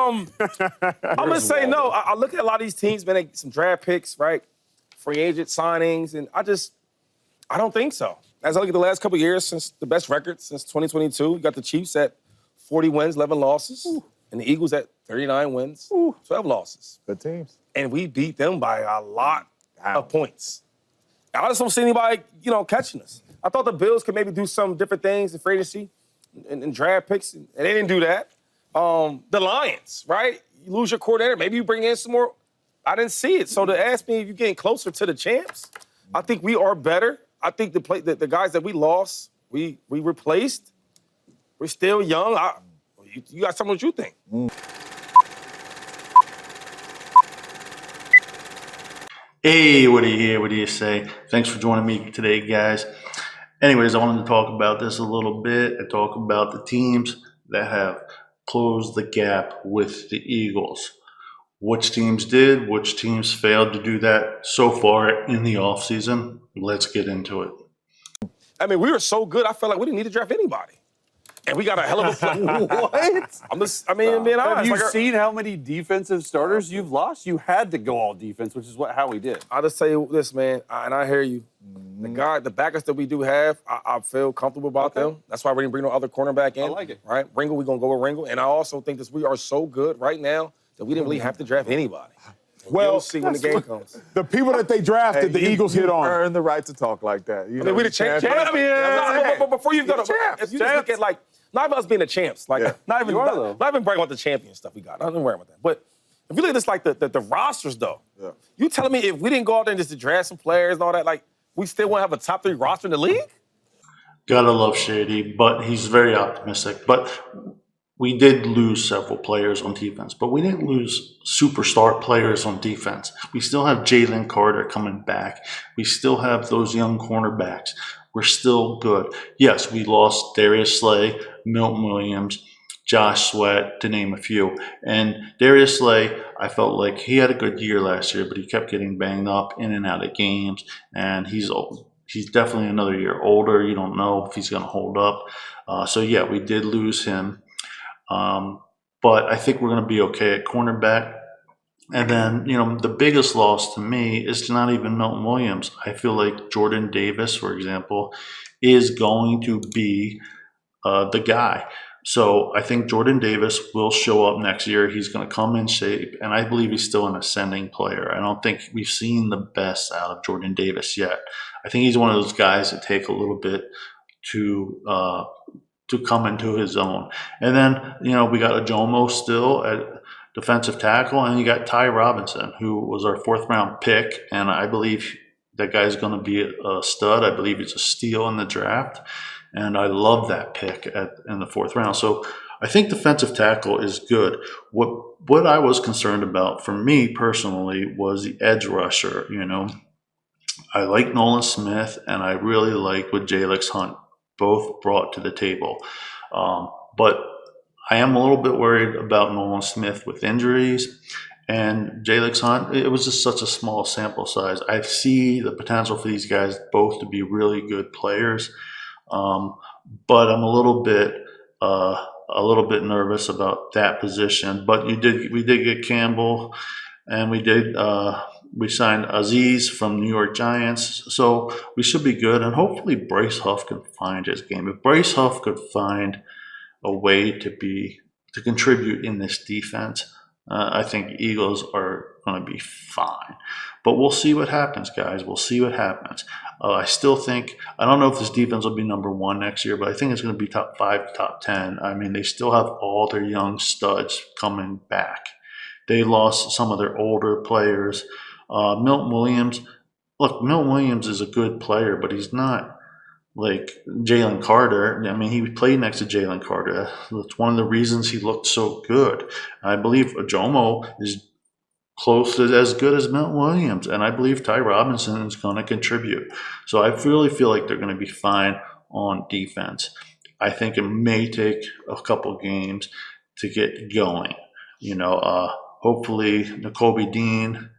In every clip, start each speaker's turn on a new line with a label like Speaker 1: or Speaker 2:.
Speaker 1: I'm gonna say no. I look at a lot of these teams, man. They some draft picks, right? Free agent signings, and I don't think so. As I look at the last couple of years, since the best record since 2022, you got the Chiefs at 40 wins, 11 losses, and the Eagles at 39 wins, 12 losses.
Speaker 2: Good teams.
Speaker 1: And we beat them by a lot of points. I just don't see anybody, catching us. I thought the Bills could maybe do some different things in free agency and draft picks, and they didn't do that. The Lions, right? You lose your coordinator, maybe you bring in some more. I didn't see it. So to ask me if you're getting closer to the champs, I think we are better. I think the guys that we lost, we replaced. We're still young. You got something what you think.
Speaker 3: Hey, what do you hear? What do you say? Thanks for joining me today, guys. Anyways, I wanted to talk about this a little bit and talk about the teams that have closed the gap with the Eagles. Which teams did, which teams failed to do that so far in the offseason. Let's get into it.
Speaker 1: I mean, we were so good, I felt like we didn't need to draft anybody. And we got a hell of a player. What? Being honest.
Speaker 4: Have you seen how many defensive starters you've lost? You had to go all defense, which is how we did.
Speaker 1: I'll just tell you this, man, and I hear you. The backups that we do have, I feel comfortable about them. That's why we didn't bring no other cornerback in.
Speaker 4: I like it.
Speaker 1: Right? Ringo, we're going to go with Ringo. And I also think that we are so good right now that we didn't really have to draft anybody.
Speaker 2: Well,
Speaker 1: we'll see when the game comes.
Speaker 2: The people that they drafted, the Eagles hit on.
Speaker 5: Earn the right to talk like that.
Speaker 1: We the champs. But before you go to if you just look at not even us being the champs, not even bragging about the champion stuff we got. I'm not worried about that. But if you look at this the rosters though, you telling me if we didn't go out there and just draft some players and all that, we still want to have a top 3 roster in the league?
Speaker 3: Gotta love Shady, but he's very optimistic. But we did lose several players on defense, but we didn't lose superstar players on defense. We still have Jalen Carter coming back. We still have those young cornerbacks. We're still good. Yes, we lost Darius Slay, Milton Williams, Josh Sweat, to name a few. And Darius Slay, I felt like he had a good year last year, but he kept getting banged up in and out of games. And he's old. He's definitely another year older. You don't know if he's going to hold up. So, yeah, we did lose him. But I think we're going to be okay at cornerback. And then, the biggest loss to me is not even Milton Williams. I feel like Jordan Davis, for example, is going to be the guy. So I think Jordan Davis will show up next year. He's going to come in shape, and I believe he's still an ascending player. I don't think we've seen the best out of Jordan Davis yet. I think he's one of those guys that take a little bit to come into his own. And then, we got Ajomo still at defensive tackle, and you got Ty Robinson, who was our 4th round pick, and I believe that guy's going to be a stud. I believe he's a steal in the draft, and I love that pick in the 4th round. So I think defensive tackle is good. What I was concerned about, for me personally, was the edge rusher. I like Nolan Smith, and I really like what Jalix Hunt both brought to the table. But I am a little bit worried about Nolan Smith with injuries. And Jalix Hunt, it was just such a small sample size. I see the potential for these guys both to be really good players. But I'm a little bit nervous about that position. But we did get Campbell, and we signed Aziz from New York Giants, so we should be good. And hopefully Bryce Huff can find his game. If Bryce Huff could find a way to contribute in this defense, I think Eagles are going to be fine. But we'll see what happens, guys. We'll see what happens. I still think, I don't know if this defense will be number 1 next year, but I think it's going to be top 5, top 10. I mean, they still have all their young studs coming back. They lost some of their older players. Milton Williams is a good player, but he's not like Jalen Carter. I mean, he played next to Jalen Carter. That's one of the reasons he looked so good. I believe Ajomo is close to as good as Milton Williams, and I believe Ty Robinson is going to contribute. So I really feel like they're going to be fine on defense. I think it may take a couple games to get going. Hopefully Nakobe Dean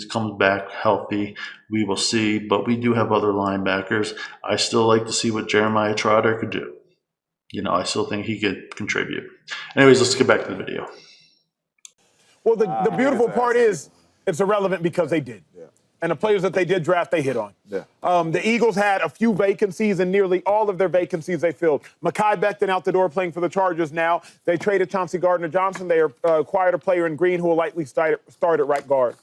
Speaker 3: comes back healthy. We will see, but we do have other linebackers. I still like to see what Jeremiah Trotter could do. I still think he could contribute. Anyways, let's get back to the video.
Speaker 2: Well, the beautiful part is it's irrelevant because they did.
Speaker 5: Yeah.
Speaker 2: And the players that they did draft, they hit on.
Speaker 5: Yeah.
Speaker 2: The Eagles had a few vacancies, and nearly all of their vacancies they filled. Mekhi Becton out the door playing for the Chargers now. They traded Chauncey Gardner-Johnson. They acquired a player in Green who will likely start at right guard.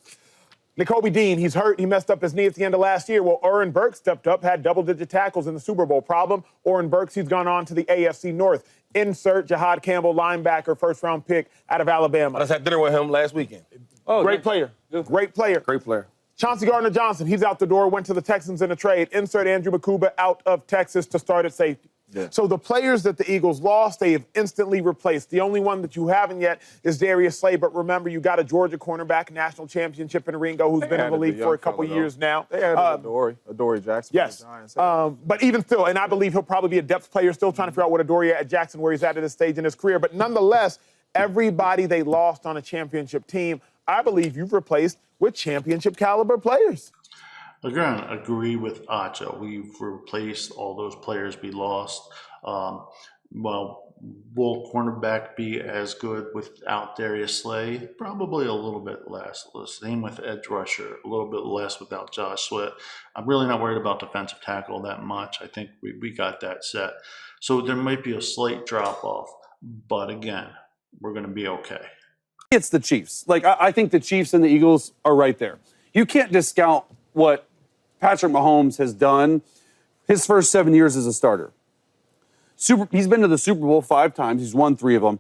Speaker 2: Nakobe Dean, he's hurt. He messed up his knee at the end of last year. Well, Oren Burks stepped up, had double-digit tackles in the Super Bowl. Problem, Oren Burks, he's gone on to the AFC North. Insert Jahad Campbell, linebacker, first-round pick out of Alabama.
Speaker 1: I just had dinner with him last weekend.
Speaker 4: Oh,
Speaker 2: Great player. Great player.
Speaker 1: Great player.
Speaker 2: Chauncey Gardner-Johnson, he's out the door, went to the Texans in a trade. Insert Andrew Makuba out of Texas to start at safety.
Speaker 5: Yeah.
Speaker 2: So the players that the Eagles lost, they have instantly replaced. The only one that you haven't yet is Darius Slay, but remember, you got a Georgia cornerback, national championship in Ringo, who's been in the league for a couple years now.
Speaker 5: They had Adoree Jackson.
Speaker 2: Yes. But even still, and I believe he'll probably be a depth player, still trying to figure out what Adoree at Jackson, where he's at this stage in his career. But nonetheless, everybody they lost on a championship team, I believe you've replaced with championship caliber players.
Speaker 3: Again, agree with Acho. We've replaced all those players we lost. Well, will cornerback be as good without Darius Slay? Probably a little bit less. Same with edge rusher, a little bit less without Josh Sweat. I'm really not worried about defensive tackle that much. I think we got that set. So there might be a slight drop off, but again, we're going to be okay.
Speaker 4: It's the Chiefs. Like, I think the Chiefs and the Eagles are right there. You can't discount what Patrick Mahomes has done his first 7 years as a starter. He's been to the Super Bowl 5 times. He's won 3 of them.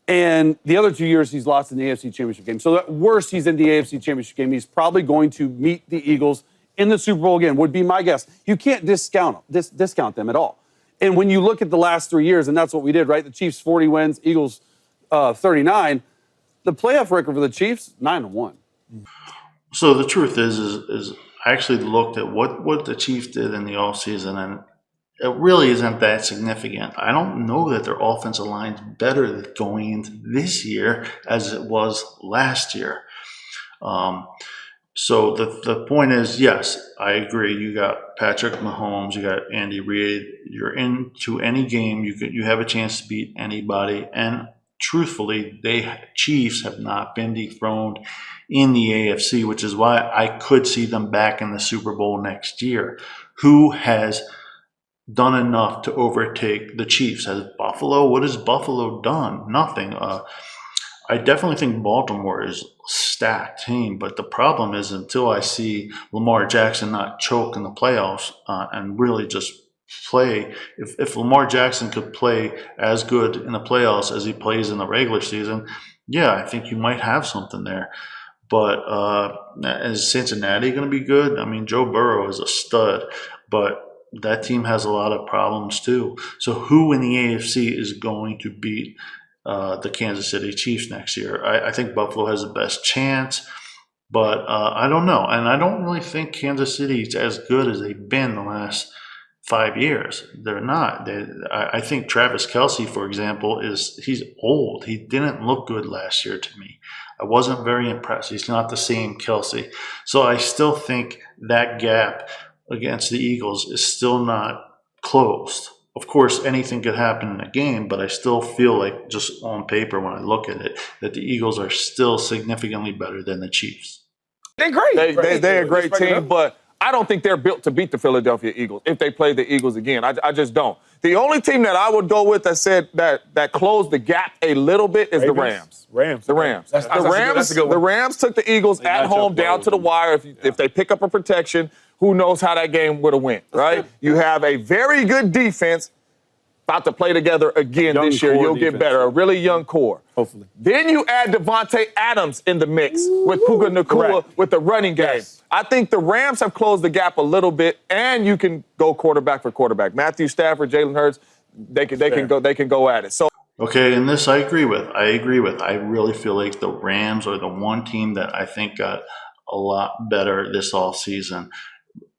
Speaker 4: And the other 2 years, he's lost in the AFC Championship game. So at worst, he's in the AFC Championship game. He's probably going to meet the Eagles in the Super Bowl again, would be my guess. You can't discount them at all. And when you look at the last 3 years, and that's what we did, right? The Chiefs 40 wins, Eagles 39. The playoff record for the Chiefs, 9-1.
Speaker 3: So the truth is I actually looked at what the Chiefs did in the offseason, and it really isn't that significant. I don't know that their offensive line's better going into this year as it was last year. So the point is, yes, I agree. You got Patrick Mahomes, you got Andy Reid. You're into any game, you have a chance to beat anybody. And truthfully, Chiefs have not been dethroned in the AFC, which is why I could see them back in the Super Bowl next year. Who has done enough to overtake the Chiefs? Has Buffalo? What has Buffalo done? Nothing. I definitely think Baltimore is a stacked team, but the problem is until I see Lamar Jackson not choke in the playoffs and really just play, if Lamar Jackson could play as good in the playoffs as he plays in the regular season, yeah, I think you might have something there. But is Cincinnati going to be good? I mean, Joe Burrow is a stud, but that team has a lot of problems too. So who in the AFC is going to beat the Kansas City Chiefs next year? I think Buffalo has the best chance, but I don't know. And I don't really think Kansas City is as good as they've been the last 5 years. They're not. I think Travis Kelce, for example, he's old. He didn't look good last year to me. I wasn't very impressed. He's not the same Kelce. So I still think that gap against the Eagles is still not closed. Of course, anything could happen in a game, but I still feel like, just on paper when I look at it, that the Eagles are still significantly better than the Chiefs.
Speaker 1: They're great.
Speaker 6: They're a great team, but I don't think they're built to beat the Philadelphia Eagles if they play the Eagles again. I just don't. The only team that I would go with that said that closed the gap a little bit is the Rams. The Rams.
Speaker 1: That's a good one.
Speaker 6: The Rams took the Eagles at home down to the wire. If they pick up a protection, who knows how that game would have went, right? You have a very good defense about to play together again this year. You'll get better. A really young core.
Speaker 1: Hopefully.
Speaker 6: Then you add Devontae Adams in the mix with Puka Nacua with the running game.
Speaker 1: Yes.
Speaker 6: I think the Rams have closed the gap a little bit, and you can go quarterback for quarterback. Matthew Stafford, Jalen Hurts, they can go at it. So.
Speaker 3: Okay, and this I agree with. I really feel like the Rams are the one team that I think got a lot better this offseason.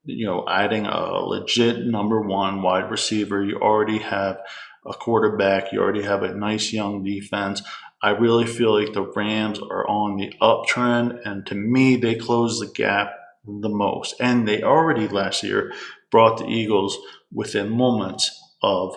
Speaker 3: You know, adding a legit number one wide receiver. You already have a quarterback. You already have a nice young defense. I really feel like the Rams are on the uptrend, and to me, they close the gap the most. And they already last year brought the Eagles within moments of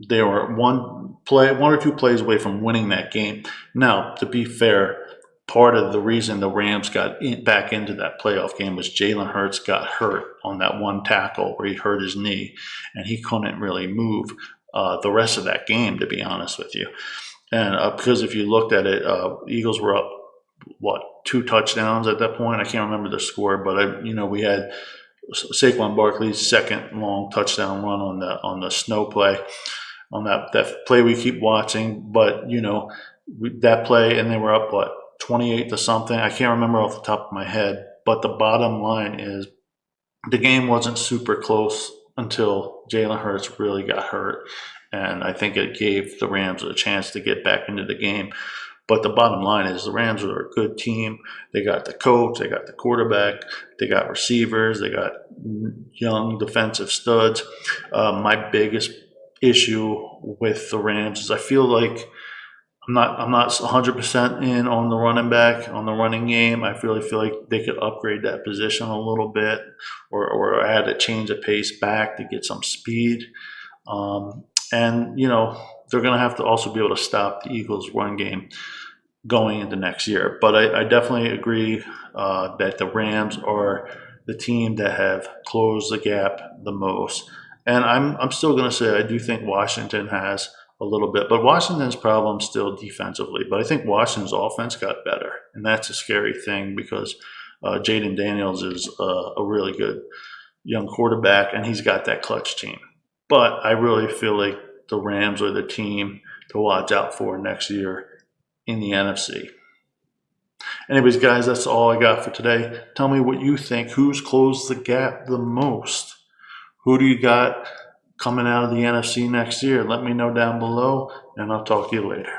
Speaker 3: they were one or two plays away from winning that game. Now, to be fair, part of the reason the Rams got back into that playoff game was Jalen Hurts got hurt on that one tackle where he hurt his knee, and he couldn't really move the rest of that game, to be honest with you. And because if you looked at it, Eagles were up, 2 touchdowns at that point? I can't remember the score, but we had Saquon Barkley's second long touchdown run on the snow play, on that play we keep watching. But that play, and they were up 28 to something. I can't remember off the top of my head. But the bottom line is, the game wasn't super close until Jalen Hurts really got hurt, and I think it gave the Rams a chance to get back into the game. But the bottom line is, the Rams are a good team. They got the coach, they got the quarterback, they got receivers, they got young defensive studs. My biggest issue with the Rams is I feel like I'm not 100% in on the running back, on the running game. I really feel like they could upgrade that position a little bit, or add a change of pace back to get some speed. And they're going to have to also be able to stop the Eagles' run game going into next year. But I definitely agree that the Rams are the team that have closed the gap the most. And I'm still going to say I do think Washington has a little bit, but Washington's problem still defensively. But I think Washington's offense got better, and that's a scary thing because Jaden Daniels is a really good young quarterback, and he's got that clutch team. But I really feel like the Rams are the team to watch out for next year in the NFC. Anyways, guys, that's all I got for today. Tell me what you think. Who's closed the gap the most? Who do you got coming out of the NFC next year? Let me know down below, and I'll talk to you later.